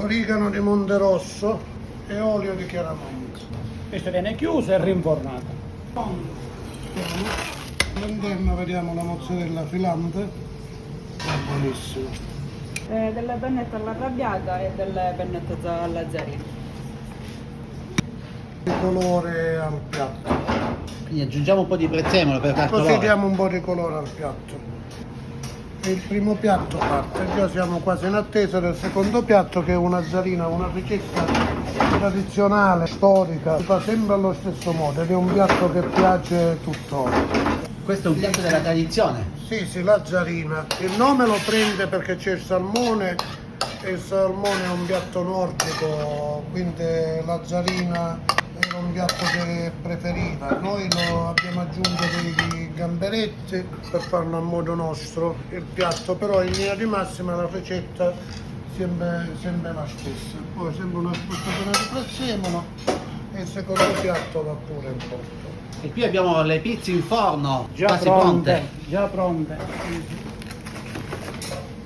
origano di Monterosso e olio di Chiaramonte. Questo viene chiuso e rinfornato. All'interno vediamo la mozzarella filante, è buonissimo. Delle pennette all'arrabbiata e delle pennette alla zarina. Il colore al piatto. Quindi aggiungiamo un po' di prezzemolo per dar Così colore. diamo un po' di colore al piatto. E il primo piatto parte, già siamo quasi in attesa del secondo piatto che è una zarina, una ricetta tradizionale, storica, si fa sempre allo stesso modo ed è un piatto che piace tuttora. Questo è un piatto della tradizione. Sì, la zarina. Il nome lo prende perché c'è il salmone e il salmone è un piatto nordico, quindi la zarina era un piatto che preferiva. Noi lo abbiamo aggiunto dei gamberetti per farlo a modo nostro, il piatto, però in linea di massima la ricetta sempre la stessa. Poi sempre una spuzzatura di prezzemolo e il secondo piatto va pure in porto. E qui abbiamo le pizze in forno, Già quasi pronte, già pronte.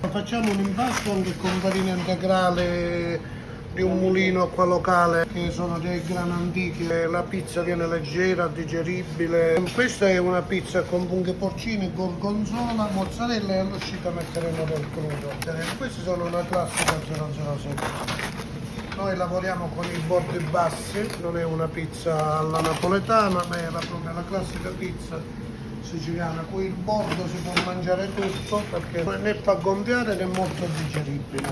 Facciamo un impasto anche con farina integrale di un mulino qua locale, che sono dei grani antichi. La pizza viene leggera, digeribile. Questa è una pizza con funghi porcini, gorgonzola, mozzarella e all'uscita metteremo del crudo. Queste sono una classica 007. Noi lavoriamo con i bordi bassi, non è una pizza alla napoletana, ma è proprio la classica pizza siciliana, qui il bordo si può mangiare tutto perché né fa gonfiare né è molto digeribile.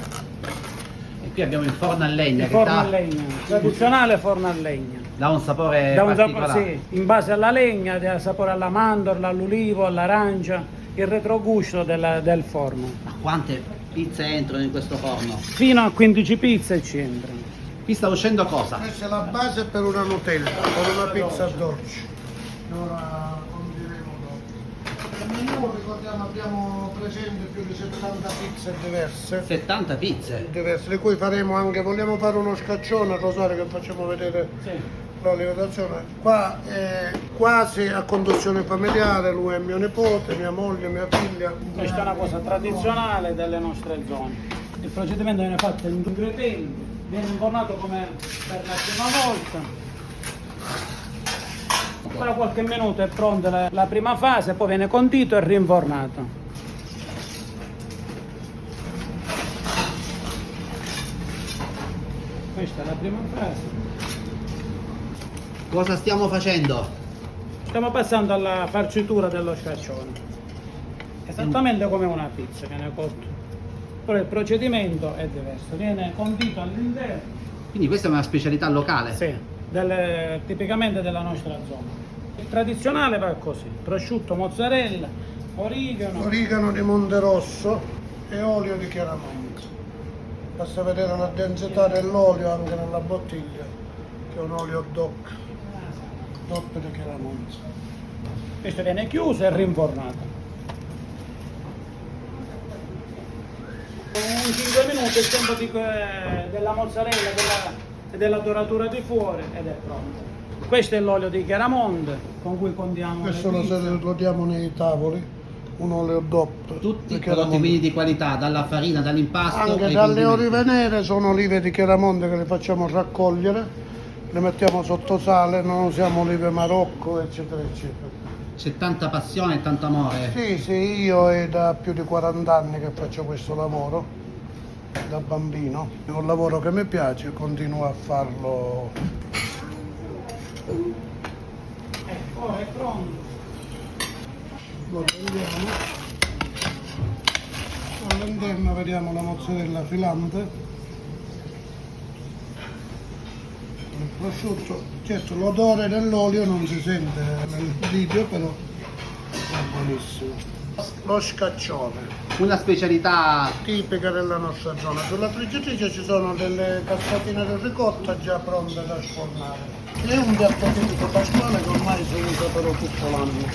E qui abbiamo il forno a legna Il che forno a dà, legna, tradizionale forno a legna. dà un sapore Da un particolare. sì, in base alla legna, dà sapore alla mandorla, all'ulivo, all'arancia, il retrogusto del forno. Ma quante pizze entrano in questo forno? Fino a 15 pizze ci entrano. Qui sta uscendo cosa? Questa è la base per una Nutella, per una pizza dolce. Ora condiremo dopo. Nel menù ricordiamo abbiamo presente più di 70 pizze diverse. 70 pizze. Di cui faremo anche, vogliamo fare uno scaccione a Rosario che facciamo vedere la lievitazione. Qua è quasi a conduzione familiare, lui è mio nipote, mia moglie, mia figlia. Questa è una cosa tradizionale delle nostre zone. Il procedimento viene fatto in 2 tempi, viene infornato come per la prima volta. Tra qualche minuto è pronta la prima fase, poi viene condito e rinfornato. Questa è la prima fase. Cosa stiamo facendo? Stiamo passando alla farcitura dello scaccione. Esattamente come una pizza viene cotto. Però il procedimento è diverso, viene condito all'interno. Quindi questa è una specialità locale? Sì, tipicamente della nostra zona. Il tradizionale va così: prosciutto, mozzarella, Origano di Monterosso e olio di Chiaramonte. Basta vedere la densità dell'olio anche nella bottiglia, che è un olio DOC di Chiaramonte. Questo viene chiuso e rinfornato. In 5 minuti il tempo della mozzarella e della doratura di fuori ed è pronto. Questo è l'olio di Chiaramonte con cui condiamo Questo le pizze. lo diamo nei tavoli, un olio DOP. Tutti di i prodotti Chiaramonte. quindi di qualità, dalla farina, dall'impasto Anche ai dalle condimenti. olive nere sono olive di Chiaramonte che le facciamo raccogliere, le mettiamo sotto sale, non usiamo olive Marocco, eccetera, eccetera. C'è tanta passione e tanto amore. Sì, io è da più di 40 anni che faccio questo lavoro, da bambino. È un lavoro che mi piace, continuo a farlo. Ora è pronto. Lo prendiamo. All'interno vediamo la mozzarella filante, il prosciutto. Certo, l'odore dell'olio non si sente nel video, però è buonissimo. Lo scaccione, Una specialità tipica della nostra zona. Sulla friggitrice ci sono delle cassatine di ricotta già pronte da sfornare. È un piatto tipico pasquale che ormai si usa però tutto l'anno.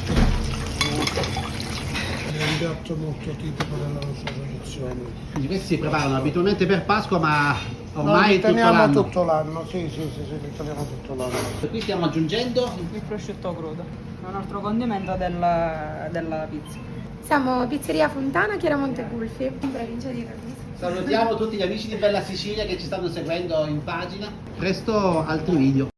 È un piatto molto tipico della nostra tradizione. quindi questi si preparano abitualmente per Pasqua, ma Noi ormai li tutto teniamo l'anno. tutto l'anno, sì, li teniamo tutto l'anno. E qui stiamo aggiungendo Il prosciutto crudo, è un altro condimento della pizza. Siamo Pizzeria Fontana, Chiaramonte Gulfi, in provincia di Ragusa. Salutiamo tutti gli amici di Bella Sicilia che ci stanno seguendo in pagina. Presto altri video.